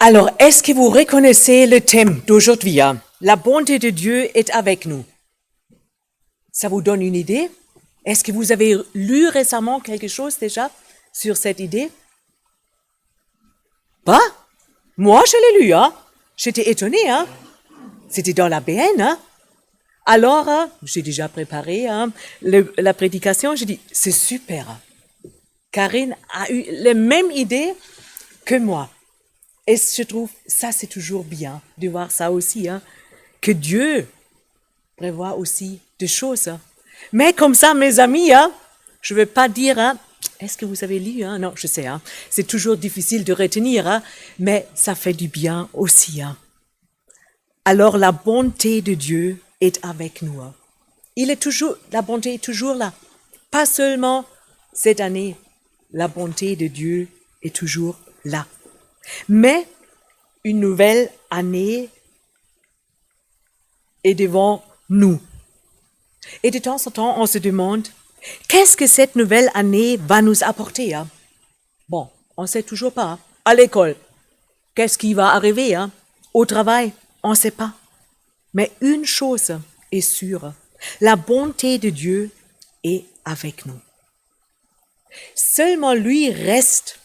Alors, est-ce que vous reconnaissez le thème d'aujourd'hui, hein? La bonté de Dieu est avec nous. Ça vous donne une idée? Est-ce que vous avez lu récemment quelque chose déjà sur cette idée? Pas? Moi, je l'ai lu, hein? J'étais étonnée, hein? C'était dans la BN, hein? Alors, j'ai déjà préparé la prédication. J'ai dit, c'est super. Karine a eu la même idée que moi. Et je trouve, ça c'est toujours bien de voir ça aussi, hein, que Dieu prévoit aussi des choses. Hein. Mais comme ça, mes amis, hein, je ne veux pas dire, hein, est-ce que vous avez lu? Hein? Non, je sais, hein, c'est toujours difficile de retenir, hein, mais ça fait du bien aussi. Hein. Alors la bonté de Dieu est avec nous. Hein. La bonté est toujours là. Pas seulement cette année, la bonté de Dieu est toujours là. Mais une nouvelle année est devant nous. Et de temps en temps, on se demande, qu'est-ce que cette nouvelle année va nous apporter? Hein? Bon, on ne sait toujours pas. Hein? À l'école, qu'est-ce qui va arriver? Hein? Au travail, on ne sait pas. Mais une chose est sûre, la bonté de Dieu est avec nous. Seulement lui reste.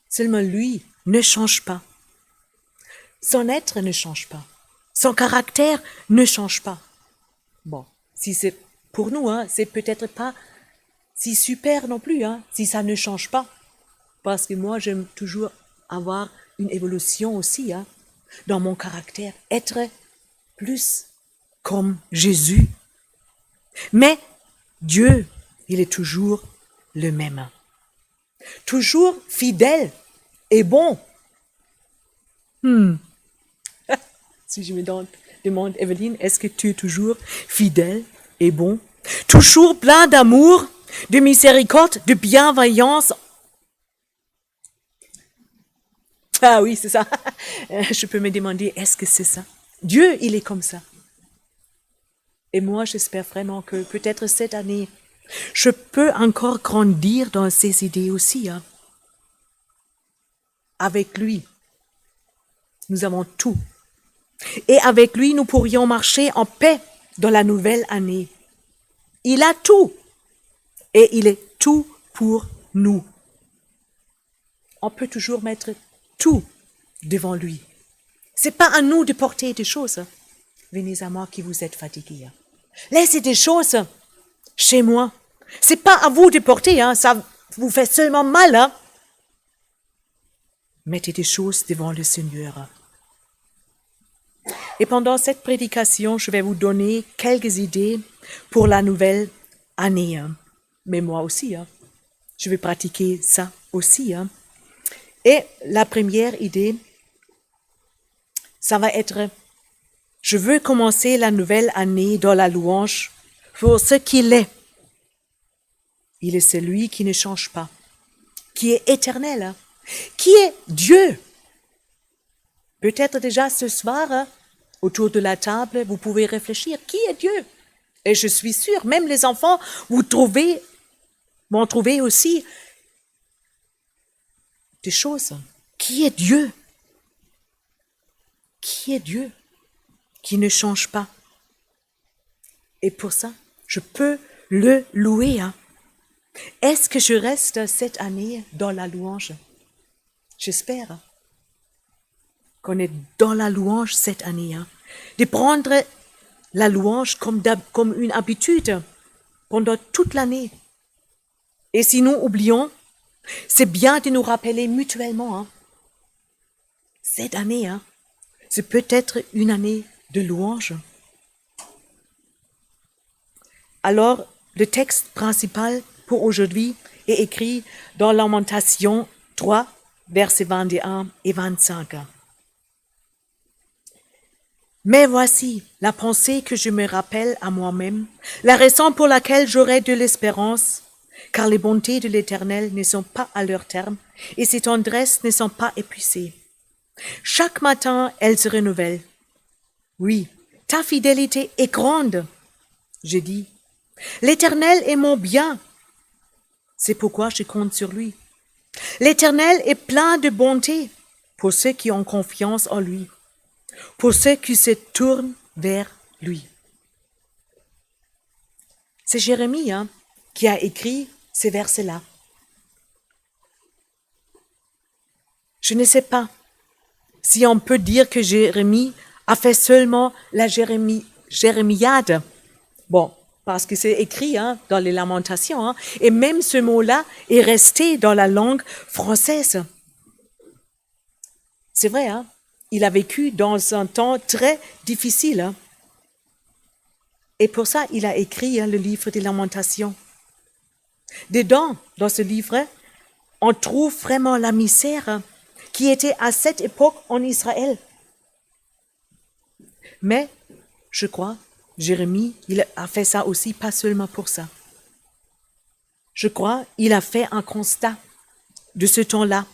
Seulement lui ne change pas. Son être ne change pas. Son caractère ne change pas. Bon, si c'est pour nous, hein, c'est peut-être pas si super non plus, hein, si ça ne change pas. Parce que moi, j'aime toujours avoir une évolution aussi, hein, dans mon caractère. Être plus comme Jésus. Mais Dieu, il est toujours le même. Toujours fidèle et bon. Si je me demande, Evelyne, est-ce que tu es toujours fidèle et bon? Toujours plein d'amour, de miséricorde, de bienveillance. Ah oui, c'est ça. Je peux me demander, est-ce que c'est ça? Dieu, il est comme ça. Et moi, j'espère vraiment que peut-être cette année, je peux encore grandir dans ces idées aussi. Hein. Avec lui, nous avons tout. Et avec lui, nous pourrions marcher en paix dans la nouvelle année. Il a tout. Et il est tout pour nous. On peut toujours mettre tout devant lui. C'est pas à nous de porter des choses. Venez à moi qui vous êtes fatigués. Laissez des choses chez moi. C'est pas à vous de porter, hein. Ça vous fait seulement mal. Hein. Mettez des choses devant le Seigneur. Et pendant cette prédication, je vais vous donner quelques idées pour la nouvelle année. Hein. Mais moi aussi, hein. Je vais pratiquer ça aussi. Hein. Et la première idée, ça va être, je veux commencer la nouvelle année dans la louange pour ce qu'il est. Il est celui qui ne change pas, qui est éternel, hein, qui est Dieu. Peut-être déjà ce soir, hein, autour de la table, vous pouvez réfléchir, qui est Dieu? Et je suis sûre, même les enfants, vont trouver aussi des choses. Qui est Dieu? Qui est Dieu? Qui ne change pas. Et pour ça, je peux le louer. Hein. Est-ce que je reste cette année dans la louange? J'espère qu'on est dans la louange cette année. Hein. De prendre la louange comme une habitude pendant toute l'année. Et si nous oublions, c'est bien de nous rappeler mutuellement. Hein. Cette année, hein, c'est peut-être une année de louange. Alors, le texte principal pour aujourd'hui est écrit dans Lamentation 3, versets 21 et 25. Mais voici la pensée que je me rappelle à moi-même, la raison pour laquelle j'aurai de l'espérance, car les bontés de l'Éternel ne sont pas à leur terme et ses tendresses ne sont pas épuisées. Chaque matin, elles se renouvellent. Oui, ta fidélité est grande. Je dis, l'Éternel est mon bien. C'est pourquoi je compte sur lui. L'Éternel est plein de bonté. pour ceux qui ont confiance en lui, pour ceux qui se tournent vers lui. C'est Jérémie qui a écrit ces versets-là. Je ne sais pas si on peut dire que Jérémie a fait seulement la jérémiade. Bon, parce que c'est écrit dans les Lamentations, et même ce mot-là est resté dans la langue française. C'est vrai, il a vécu dans un temps très difficile. Et pour ça, il a écrit le livre des Lamentations. Dedans, dans ce livre, on trouve vraiment la misère qui était à cette époque en Israël. Mais, je crois, Jérémie, il a fait ça aussi, pas seulement pour ça. Je crois, il a fait un constat de ce temps-là,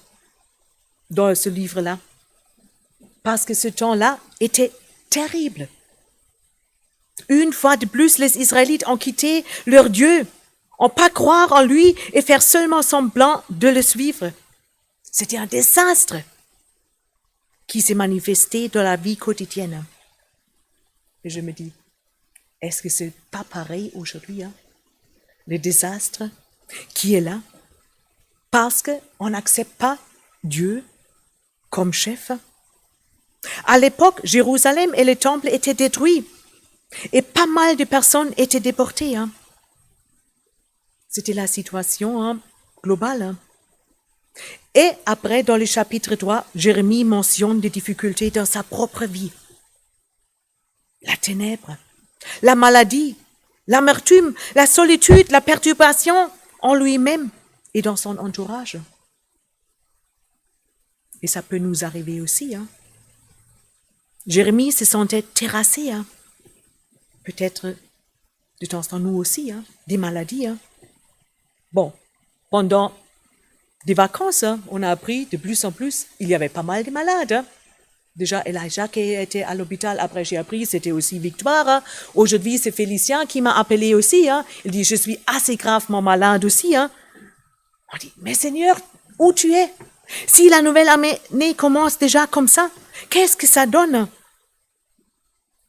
dans ce livre-là. Parce que ce temps-là était terrible. Une fois de plus, les Israélites ont quitté leur Dieu, n'ont pas croire en lui et faire seulement semblant de le suivre. C'était un désastre qui s'est manifesté dans la vie quotidienne. Et je me dis, est-ce que c'est pas pareil aujourd'hui, le désastre qui est là, parce qu'on n'accepte pas Dieu comme chef? À l'époque, Jérusalem et le temple étaient détruits et pas mal de personnes étaient déportées. C'était la situation globale. Et après, dans le chapitre 3, Jérémie mentionne des difficultés dans sa propre vie. La ténèbre, la maladie, l'amertume, la solitude, la perturbation en lui-même et dans son entourage. Et ça peut nous arriver aussi. Jérémie se sentait terrassé. Peut-être de temps en temps nous aussi, des maladies. Bon, pendant des vacances, on a appris de plus en plus, il y avait pas mal de malades. Déjà, Elijah qui était à l'hôpital, après j'ai appris, c'était aussi Victoire. Aujourd'hui, c'est Félicien qui m'a appelé aussi. Il dit, je suis assez gravement malade aussi. On dit, mais Seigneur, où tu es? Si la nouvelle année commence déjà comme ça, qu'est-ce que ça donne?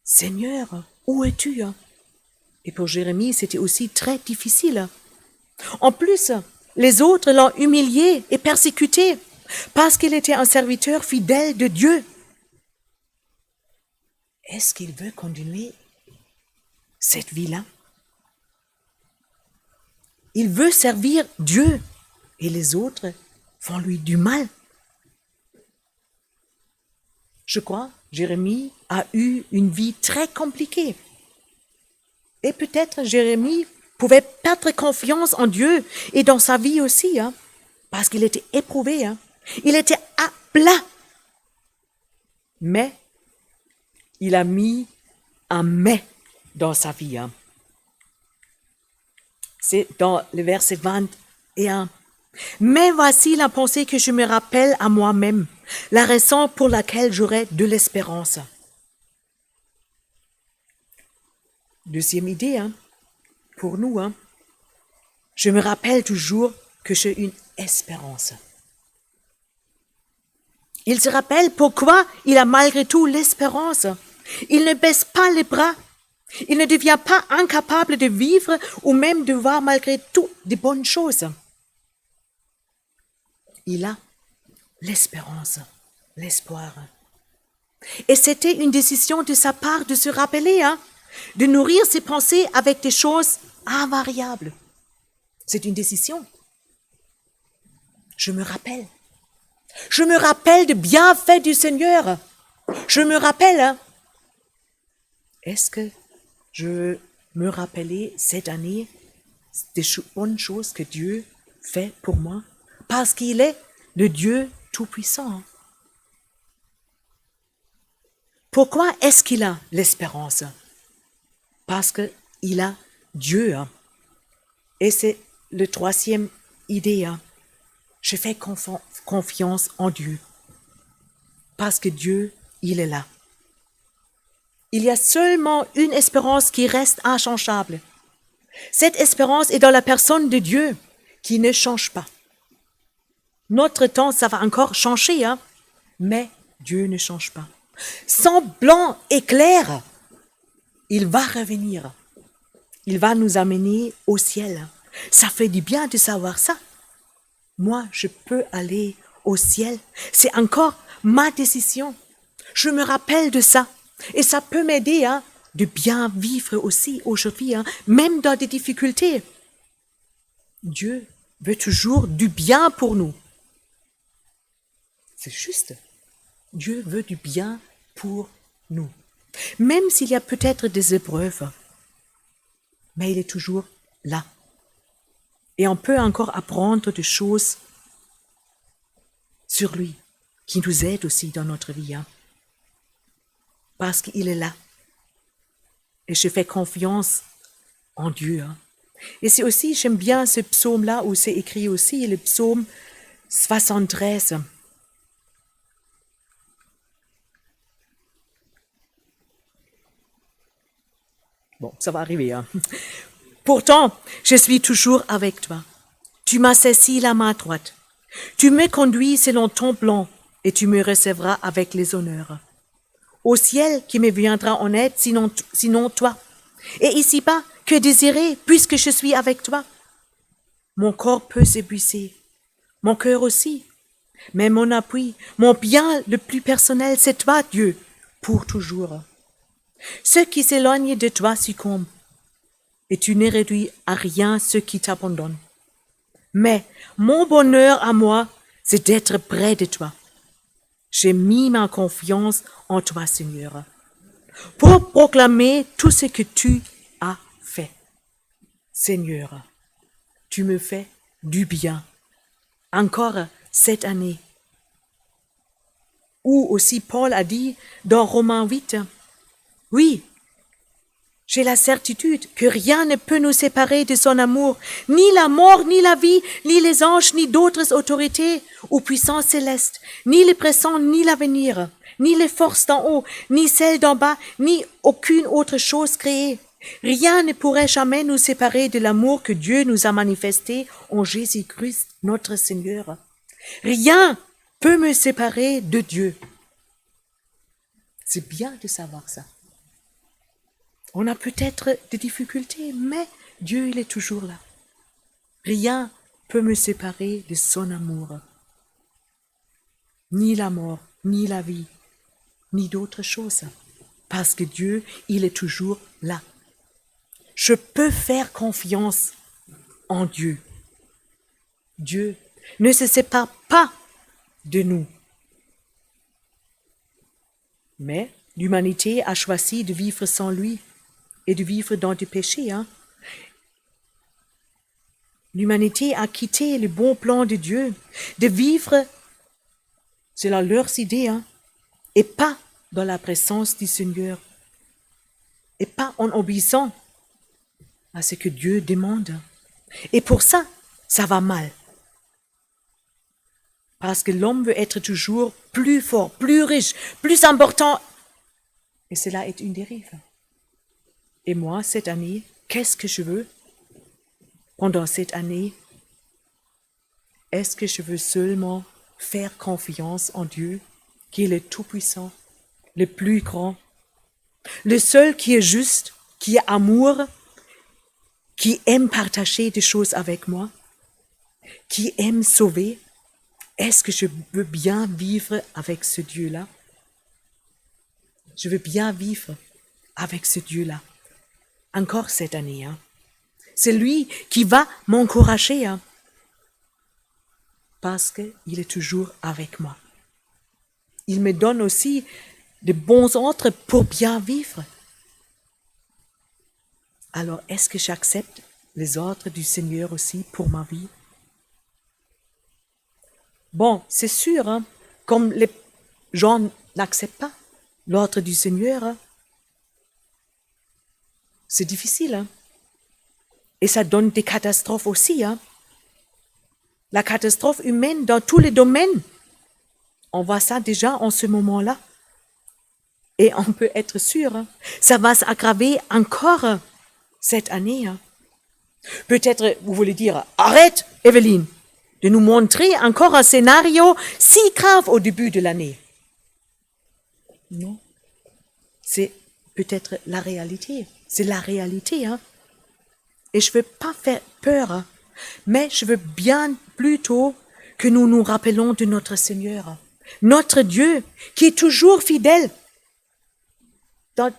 Seigneur, où es-tu? Et pour Jérémie, c'était aussi très difficile. En plus, les autres l'ont humilié et persécuté parce qu'il était un serviteur fidèle de Dieu. Est-ce qu'il veut continuer cette vie-là? Il veut servir Dieu et les autres font lui du mal. Je crois, Jérémie a eu une vie très compliquée. Et peut-être Jérémie pouvait perdre confiance en Dieu et dans sa vie aussi, parce qu'il était éprouvé. Il était à plat. Mais il a mis un mais dans sa vie. C'est dans le verset 21. Mais voici la pensée que je me rappelle à moi-même, la raison pour laquelle j'aurai de l'espérance. Deuxième idée, pour nous, je me rappelle toujours que j'ai une espérance. Il se rappelle pourquoi il a malgré tout l'espérance. Il ne baisse pas les bras. Il ne devient pas incapable de vivre ou même de voir malgré tout de bonnes choses. Il a l'espérance, l'espoir. Et c'était une décision de sa part de se rappeler, de nourrir ses pensées avec des choses invariables. C'est une décision. Je me rappelle. Je me rappelle des bienfaits du Seigneur. Je me rappelle. Est-ce que je veux me rappeler cette année des bonnes choses que Dieu fait pour moi? Parce qu'il est le Dieu Tout-Puissant. Pourquoi est-ce qu'il a l'espérance? Parce qu'il a Dieu. Et c'est le troisième idée. Je fais confiance en Dieu. Parce que Dieu, il est là. Il y a seulement une espérance qui reste inchangeable. Cette espérance est dans la personne de Dieu qui ne change pas. Notre temps, ça va encore changer, Mais Dieu ne change pas. Son blanc est clair. Il va revenir. Il va nous amener au ciel. Ça fait du bien de savoir ça. Moi, je peux aller au ciel. C'est encore ma décision. Je me rappelle de ça. Et ça peut m'aider de bien vivre aussi aujourd'hui, même dans des difficultés. Dieu veut toujours du bien pour nous. C'est juste. Dieu veut du bien pour nous. Même s'il y a peut-être des épreuves, mais il est toujours là. Et on peut encore apprendre des choses sur lui, qui nous aident aussi dans notre vie. Parce qu'il est là. Et je fais confiance en Dieu. Et c'est aussi, j'aime bien ce psaume-là où c'est écrit aussi, le psaume 73. Bon, ça va arriver. Pourtant, je suis toujours avec toi. Tu m'as saisi la main droite. Tu me conduis selon ton plan et tu me recevras avec les honneurs. Au ciel qui me viendra en aide, sinon toi. Et ici-bas, que désirer puisque je suis avec toi? Mon corps peut s'épuiser, mon cœur aussi. Mais mon appui, mon bien le plus personnel, c'est toi, Dieu, pour toujours. Ceux qui s'éloignent de toi succombent, et tu ne réduis à rien ceux qui t'abandonnent. Mais mon bonheur à moi, c'est d'être près de toi. J'ai mis ma confiance en toi, Seigneur, pour proclamer tout ce que tu as fait. Seigneur, tu me fais du bien. Encore cette année. Ou aussi Paul a dit dans Romains 8, oui, j'ai la certitude que rien ne peut nous séparer de son amour, ni la mort, ni la vie, ni les anges, ni d'autres autorités ou puissances célestes, ni le présent, ni l'avenir, ni les forces d'en haut, ni celles d'en bas, ni aucune autre chose créée. Rien ne pourrait jamais nous séparer de l'amour que Dieu nous a manifesté en Jésus-Christ, notre Seigneur. Rien peut me séparer de Dieu. C'est bien de savoir ça. On a peut-être des difficultés, mais Dieu, il est toujours là. Rien peut me séparer de son amour. Ni la mort, ni la vie, ni d'autres choses. Parce que Dieu, il est toujours là. Je peux faire confiance en Dieu. Dieu ne se sépare pas de nous. Mais l'humanité a choisi de vivre sans lui et de vivre dans du péché. L'humanité a quitté le bon plan de Dieu, de vivre selon leurs idées, et pas dans la présence du Seigneur, et pas en obéissant à ce que Dieu demande. Et pour ça, ça va mal. Parce que l'homme veut être toujours plus fort, plus riche, plus important. Et cela est une dérive. Et moi, cette année, qu'est-ce que je veux? Pendant cette année, est-ce que je veux seulement faire confiance en Dieu, qui est le Tout-Puissant, le plus grand, le seul qui est juste, qui est amour, qui aime partager des choses avec moi, qui aime sauver? Est-ce que je veux bien vivre avec ce Dieu-là? Je veux bien vivre avec ce Dieu-là. Encore cette année. C'est lui qui va m'encourager. Parce qu'il est toujours avec moi. Il me donne aussi de bons ordres pour bien vivre. Alors, est-ce que j'accepte les ordres du Seigneur aussi pour ma vie? Bon, c'est sûr, comme les gens n'acceptent pas l'ordre du Seigneur, c'est difficile. Et ça donne des catastrophes aussi. La catastrophe humaine dans tous les domaines. On voit ça déjà en ce moment-là. Et on peut être sûr, ça va s'aggraver encore cette année. Peut-être, vous voulez dire, arrête, Evelyne, de nous montrer encore un scénario si grave au début de l'année. Non. C'est peut-être la réalité. C'est la réalité, hein. Et je veux pas faire peur, hein, mais je veux bien plutôt que nous nous rappelons de notre Seigneur, notre Dieu, qui est toujours fidèle dans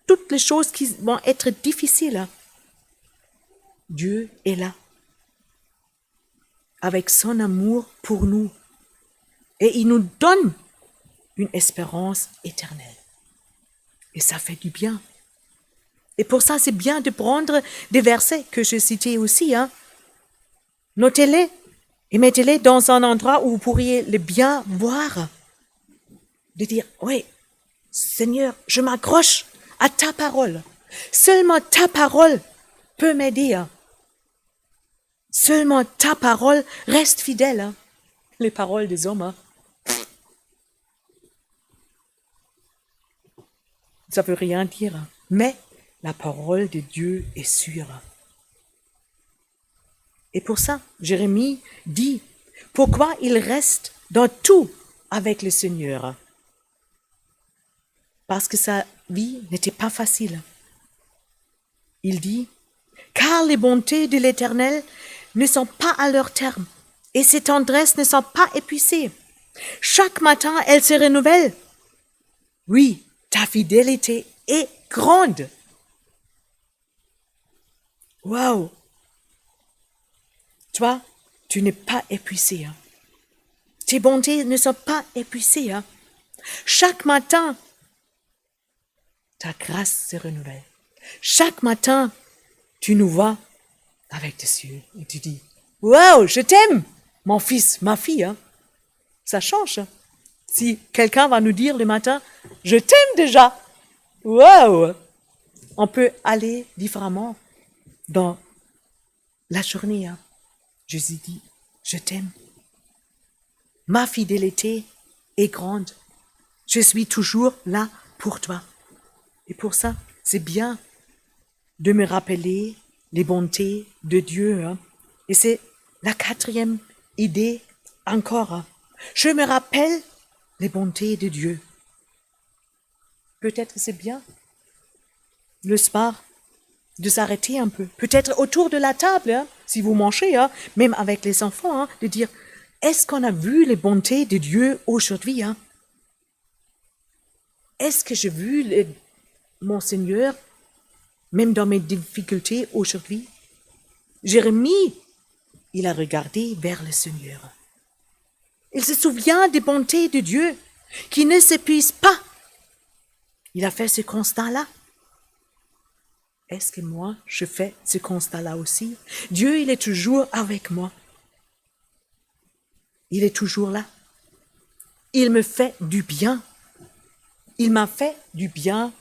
toutes les choses qui vont être difficiles. Hein. Dieu est là, avec son amour pour nous, et il nous donne une espérance éternelle. Et ça fait du bien. Et pour ça, c'est bien de prendre des versets que je citais aussi. Hein. Notez-les et mettez-les dans un endroit où vous pourriez les bien voir. De dire, oui, Seigneur, je m'accroche à ta parole. Seulement ta parole peut m'aider. Hein. Seulement ta parole reste fidèle. Hein. Les paroles des hommes, hein. Ça veut rien dire. Hein. Mais la parole de Dieu est sûre. Et pour ça, Jérémie dit pourquoi il reste dans tout avec le Seigneur. Parce que sa vie n'était pas facile. Il dit, car les bontés de l'Éternel ne sont pas à leur terme et ses tendresses ne sont pas épuisées. Chaque matin, elles se renouvellent. Oui, ta fidélité est grande. Waouh! Toi, tu n'es pas épuisé. Hein. Tes bontés ne sont pas épuisées. Hein. Chaque matin, ta grâce se renouvelle. Chaque matin, tu nous vois avec tes yeux et tu dis, waouh, je t'aime, mon fils, ma fille. Hein. Ça change. Hein. Si quelqu'un va nous dire le matin, je t'aime déjà. Waouh! On peut aller différemment dans la journée. Hein. Jésus dit, je t'aime. Ma fidélité est grande. Je suis toujours là pour toi. Et pour ça, c'est bien de me rappeler les bontés de Dieu. Hein. Et c'est la 4e idée encore. Hein. Je me rappelle les bontés de Dieu. Peut-être c'est bien le soir de s'arrêter un peu. Peut-être autour de la table, hein, si vous mangez, hein, même avec les enfants, hein, de dire, est-ce qu'on a vu les bontés de Dieu aujourd'hui? Hein? Est-ce que j'ai vu mon Seigneur, même dans mes difficultés aujourd'hui? Jérémie, il a regardé vers le Seigneur. Il se souvient des bontés de Dieu qui ne s'épuisent pas. Il a fait ce constat-là. Est-ce que moi, je fais ce constat-là aussi? Dieu, il est toujours avec moi. Il est toujours là. Il me fait du bien. Il m'a fait du bien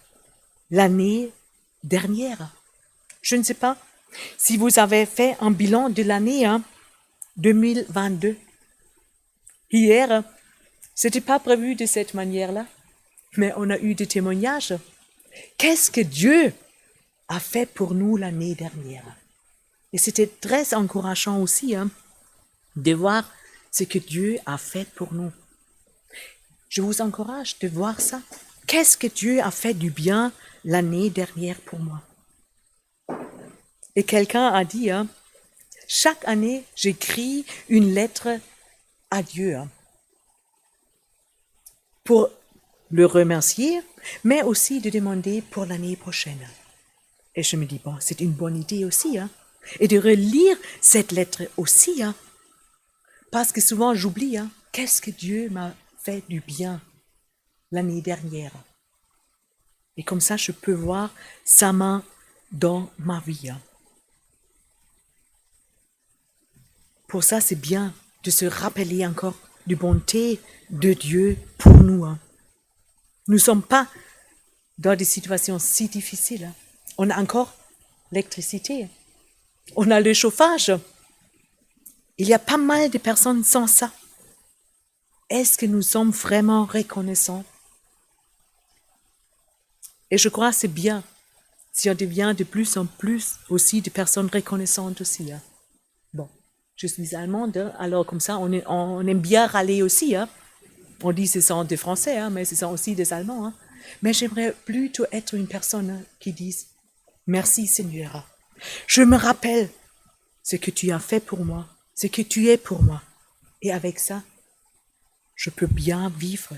l'année dernière. Je ne sais pas si vous avez fait un bilan de l'année 2022. Hier, c'était pas prévu de cette manière-là, mais on a eu des témoignages. Qu'est-ce que Dieu a fait pour nous l'année dernière? Et c'était très encourageant aussi de voir ce que Dieu a fait pour nous. Je vous encourage de voir ça. Qu'est-ce que Dieu a fait du bien l'année dernière pour moi? Et quelqu'un a dit, chaque année, j'écris une lettre à Dieu pour le remercier, mais aussi de demander pour l'année prochaine. Et je me dis, bon, c'est une bonne idée aussi, et de relire cette lettre aussi, parce que souvent j'oublie, qu'est-ce que Dieu m'a fait du bien l'année dernière. Et comme ça, je peux voir sa main dans ma vie. Pour ça, c'est bien de se rappeler encore de bonté de Dieu pour nous. Nous ne sommes pas dans des situations si difficiles. On a encore l'électricité. On a le chauffage. Il y a pas mal de personnes sans ça. Est-ce que nous sommes vraiment reconnaissants? Et je crois que c'est bien si on devient de plus en plus aussi de personnes reconnaissantes aussi. Bon, je suis allemande, alors comme ça, on aime bien râler aussi. On dit ce sont des Français, hein, mais ce sont aussi des Allemands. Hein. Mais j'aimerais plutôt être une personne qui dise merci Seigneur. Je me rappelle ce que tu as fait pour moi, ce que tu es pour moi. Et avec ça, je peux bien vivre.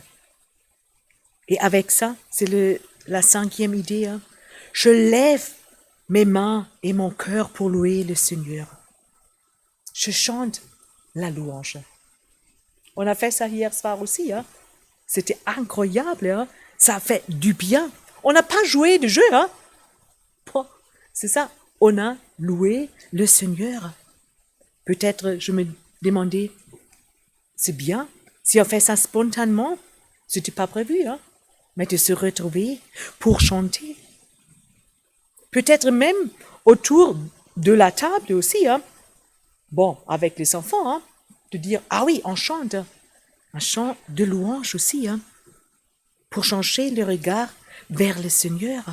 Et avec ça, c'est la cinquième idée. Hein. Je lève mes mains et mon cœur pour louer le Seigneur. Je chante la louange. On a fait ça hier soir aussi. Hein. C'était incroyable. Hein. Ça fait du bien. On n'a pas joué de jeu. Hein. Bon, c'est ça. On a loué le Seigneur. Peut-être je me demandais, c'est bien. Si on fait ça spontanément, c'était pas prévu. Hein. Mais de se retrouver pour chanter. Peut-être même autour de la table aussi. Hein. Bon, avec les enfants, hein, de dire, ah oui, on chante. Un chant de louange aussi, hein, pour changer le regard vers le Seigneur.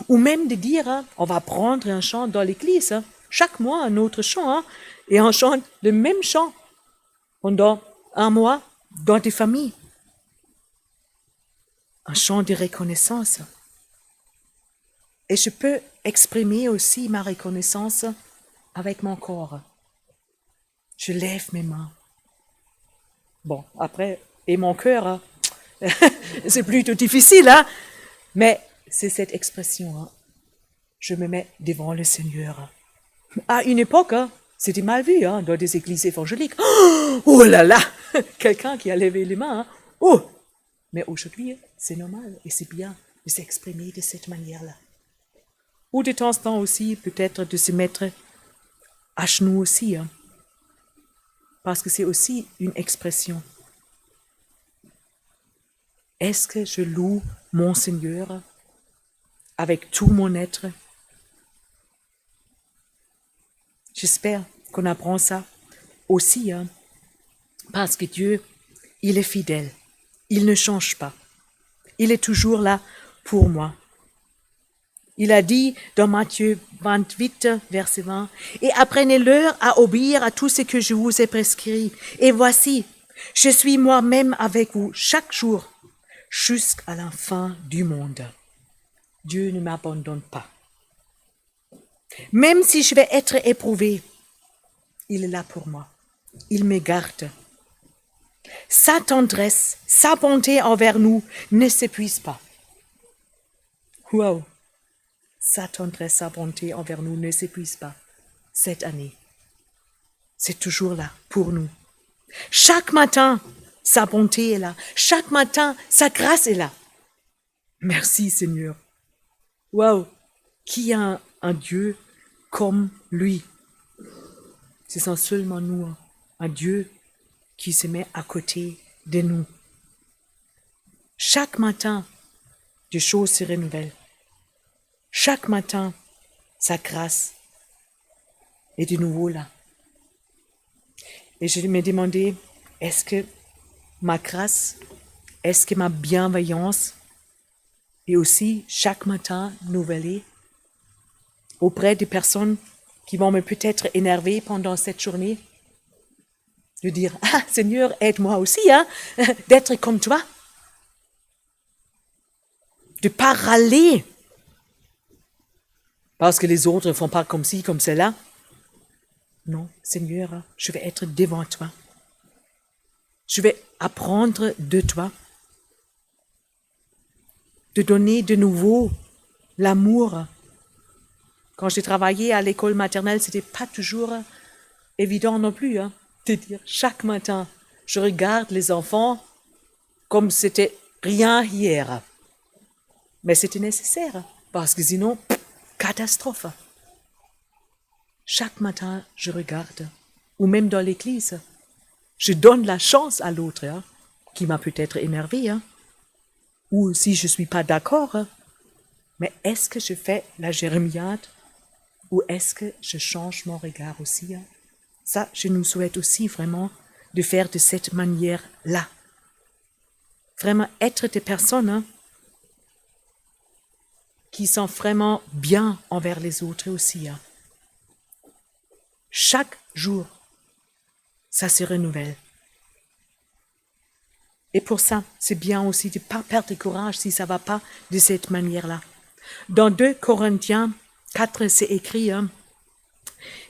Ou même de dire, hein, on va prendre un chant dans l'église, hein, chaque mois un autre chant, hein, et on chante le même chant pendant un mois dans des familles. Un chant de reconnaissance. Et je peux exprimer aussi ma reconnaissance avec mon corps. Je lève mes mains. Bon, après, et mon cœur, hein, c'est plutôt difficile, hein, mais c'est cette expression. Hein. Je me mets devant le Seigneur. À une époque, hein, c'était mal vu hein, dans des églises évangéliques. Oh là là, quelqu'un qui a levé les mains. Hein. Oh, mais aujourd'hui, c'est normal et c'est bien de s'exprimer de cette manière-là. Ou de temps en temps aussi, peut-être de se mettre à genoux aussi, hein, parce que c'est aussi une expression. Est-ce que je loue mon Seigneur avec tout mon être? J'espère qu'on apprend ça aussi, hein, parce que Dieu, il est fidèle, il ne change pas, il est toujours là pour moi. Il a dit dans Matthieu 28, verset 20, « Et apprenez-leur à obéir à tout ce que je vous ai prescrit. Et voici, je suis moi-même avec vous chaque jour, jusqu'à la fin du monde. » Dieu ne m'abandonne pas. Même si je vais être éprouvé, il est là pour moi. Il me garde. Sa tendresse, sa bonté envers nous ne s'épuise pas. Wow! Sa tendresse, sa bonté envers nous ne s'épuise pas cette année. C'est toujours là pour nous. Chaque matin, sa bonté est là. Chaque matin, sa grâce est là. Merci Seigneur. Wow! Qui a un Dieu comme lui? Ce sont seulement nous, un Dieu qui se met à côté de nous. Chaque matin, des choses se renouvellent. Chaque matin, sa grâce est de nouveau là. Et je me demandais, est-ce que ma grâce, est-ce que ma bienveillance est aussi chaque matin renouvelée auprès des personnes qui vont me peut-être énerver pendant cette journée? De dire, ah Seigneur, aide-moi aussi hein, d'être comme toi. De ne pas râler parce que les autres ne font pas comme ci, comme cela. Non, Seigneur, je vais être devant toi. Je vais apprendre de toi. De donner de nouveau l'amour. Quand j'ai travaillé à l'école maternelle, ce n'était pas toujours évident non plus. Hein, de dire chaque matin, je regarde les enfants comme c'était rien hier. Mais c'était nécessaire, parce que sinon, catastrophe. Chaque matin, je regarde, ou même dans l'église, je donne la chance à l'autre, hein, qui m'a peut-être énervé, hein, ou si je ne suis pas d'accord, hein, mais est-ce que je fais la jérémiade, ou est-ce que je change mon regard aussi? Hein? Ça, je nous souhaite aussi vraiment de faire de cette manière-là. Vraiment être des personnes hein, qui sont vraiment bien envers les autres aussi. Hein. Chaque jour, ça se renouvelle. Et pour ça, c'est bien aussi de ne pas perdre courage si ça ne va pas de cette manière-là. Dans 2 Corinthiens 4, c'est écrit,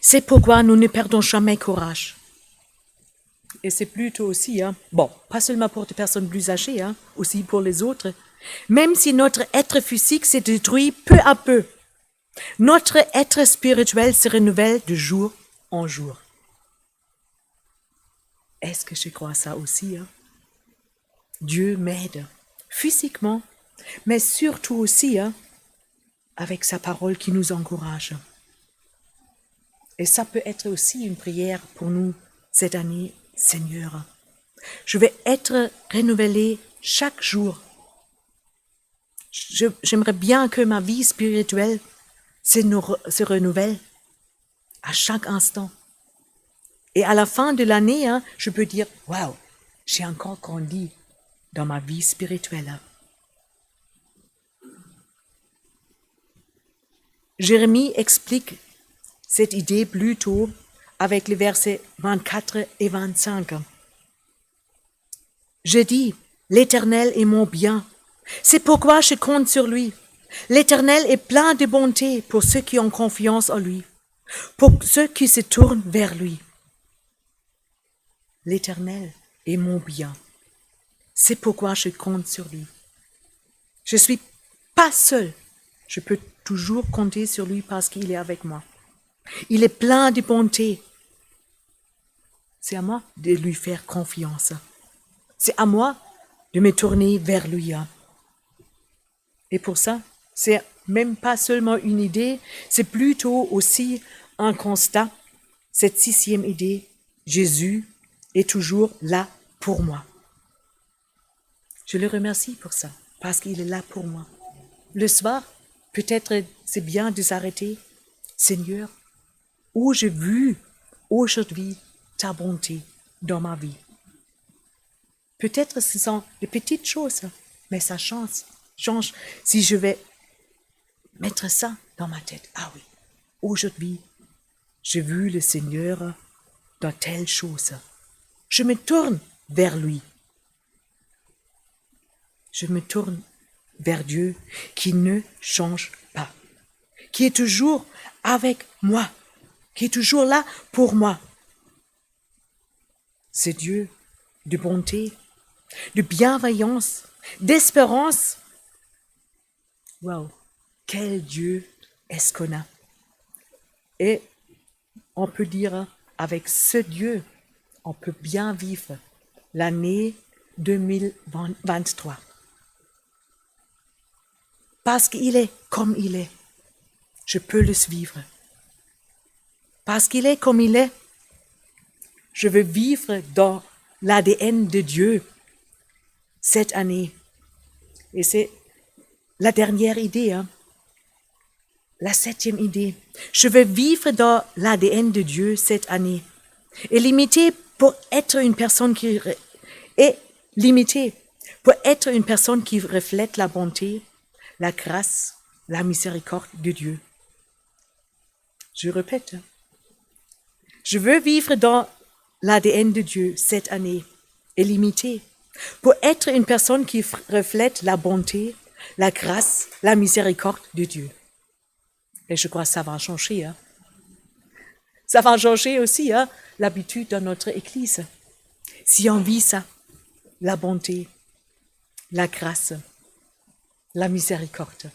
c'est pourquoi nous ne perdons jamais courage. Et c'est plutôt aussi, bon, pas seulement pour des personnes plus âgées, aussi pour les autres. Même si notre être physique s'est détruit peu à peu, notre être spirituel se renouvelle de jour en jour. Est-ce que je crois ça aussi? Dieu m'aide physiquement, mais surtout aussi avec sa parole qui nous encourage. Et ça peut être aussi une prière pour nous cette année. Seigneur, je vais être renouvelé chaque jour. J'aimerais bien que ma vie spirituelle se renouvelle à chaque instant. Et à la fin de l'année, je peux dire, waouh, j'ai encore grandi dans ma vie spirituelle. Jérémie explique cette idée plutôt avec les versets 24 et 25. Je dis, l'Éternel est mon bien. C'est pourquoi je compte sur lui. L'Éternel est plein de bonté pour ceux qui ont confiance en lui, pour ceux qui se tournent vers lui. L'Éternel est mon bien. C'est pourquoi je compte sur lui. Je ne suis pas seul. Je peux toujours compter sur lui parce qu'il est avec moi. Il est plein de bonté. C'est à moi de lui faire confiance. C'est à moi de me tourner vers lui. Et pour ça, c'est même pas seulement une idée, c'est plutôt aussi un constat. Cette 6e idée, Jésus est toujours là pour moi. Je le remercie pour ça, parce qu'il est là pour moi. Le soir, peut-être c'est bien de s'arrêter. Seigneur, où j'ai vu aujourd'hui ta bonté dans ma vie. Peut-être ce sont des petites choses, mais ça change si je vais mettre ça dans ma tête. Ah oui, aujourd'hui, j'ai vu le Seigneur dans telle chose. Je me tourne vers lui. Je me tourne vers Dieu qui ne change pas, qui est toujours avec moi, qui est toujours là pour moi. C'est Dieu de bonté, de bienveillance, d'espérance. Wow, quel Dieu est-ce qu'on a? Et on peut dire, avec ce Dieu, on peut bien vivre l'année 2023. Parce qu'il est comme il est, je peux le suivre. Parce qu'il est comme il est, je veux vivre dans l'ADN de Dieu cette année. Et c'est la dernière idée, la 7e idée. Je veux vivre dans l'ADN de Dieu cette année. Et limité pour être une personne qui reflète la bonté, la grâce, la miséricorde de Dieu. Je répète, je veux vivre dans l'ADN de Dieu cette année est limité pour être une personne qui reflète la bonté, la grâce, la miséricorde de Dieu. Et je crois que ça va changer. Ça va changer aussi l'habitude dans notre Église. Si on vit ça, la bonté, la grâce, la miséricorde,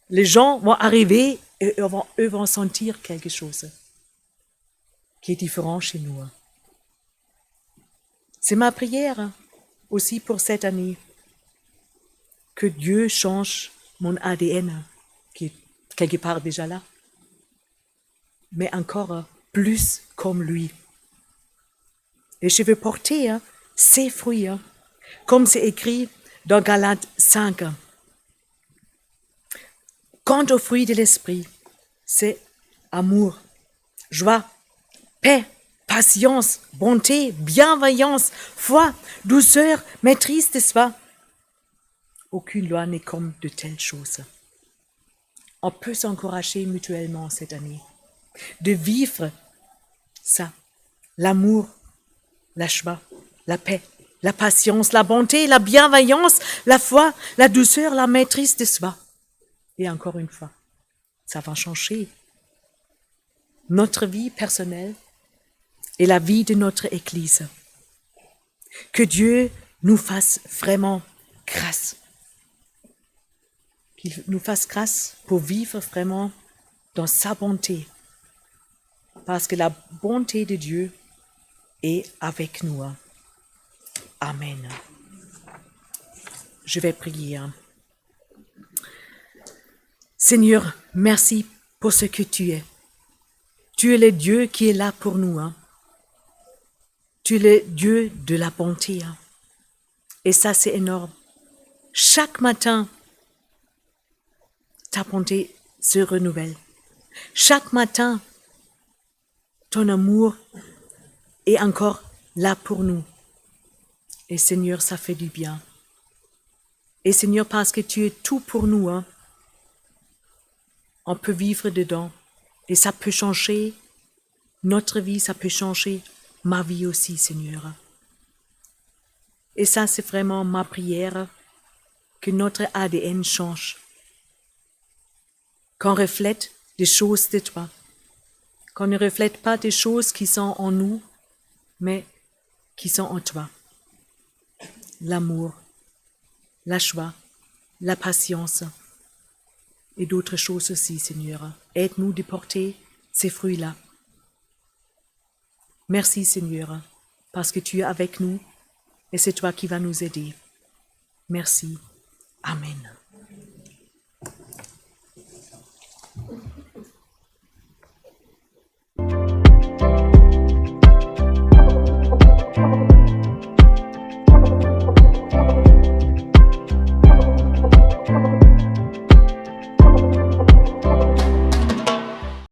les gens vont arriver et eux vont sentir quelque chose qui est différent chez nous. C'est ma prière aussi pour cette année, que Dieu change mon ADN, qui est quelque part déjà là, mais encore plus comme lui. Et je veux porter ses fruits, comme c'est écrit dans Galates 5. Quant aux fruits de l'esprit, c'est amour, joie, paix, patience, bonté, bienveillance, foi, douceur, maîtrise de soi. Aucune loi n'est comme de telles choses. On peut s'encourager mutuellement cette année de vivre ça, l'amour, la joie, la paix, la patience, la bonté, la bienveillance, la foi, la douceur, la maîtrise de soi. Et encore une fois, ça va changer notre vie personnelle et la vie de notre Église. Que Dieu nous fasse vraiment grâce. Qu'il nous fasse grâce pour vivre vraiment dans sa bonté. Parce que la bonté de Dieu est avec nous. Amen. Je vais prier. Seigneur, merci pour ce que tu es. Tu es le Dieu qui est là pour nous. Tu es le Dieu de la bonté. Et ça, c'est énorme. Chaque matin, ta bonté se renouvelle. Chaque matin, ton amour est encore là pour nous. Et Seigneur, ça fait du bien. Et Seigneur, parce que tu es tout pour nous, on peut vivre dedans. Et ça peut changer notre vie, ça peut changer ma vie aussi, Seigneur. Et ça, c'est vraiment ma prière, que notre ADN change. Qu'on reflète des choses de toi. Qu'on ne reflète pas des choses qui sont en nous, mais qui sont en toi. L'amour, la joie, la patience et d'autres choses aussi, Seigneur. Aide-nous de porter ces fruits-là. Merci, Seigneur, parce que tu es avec nous et c'est toi qui vas nous aider. Merci. Amen.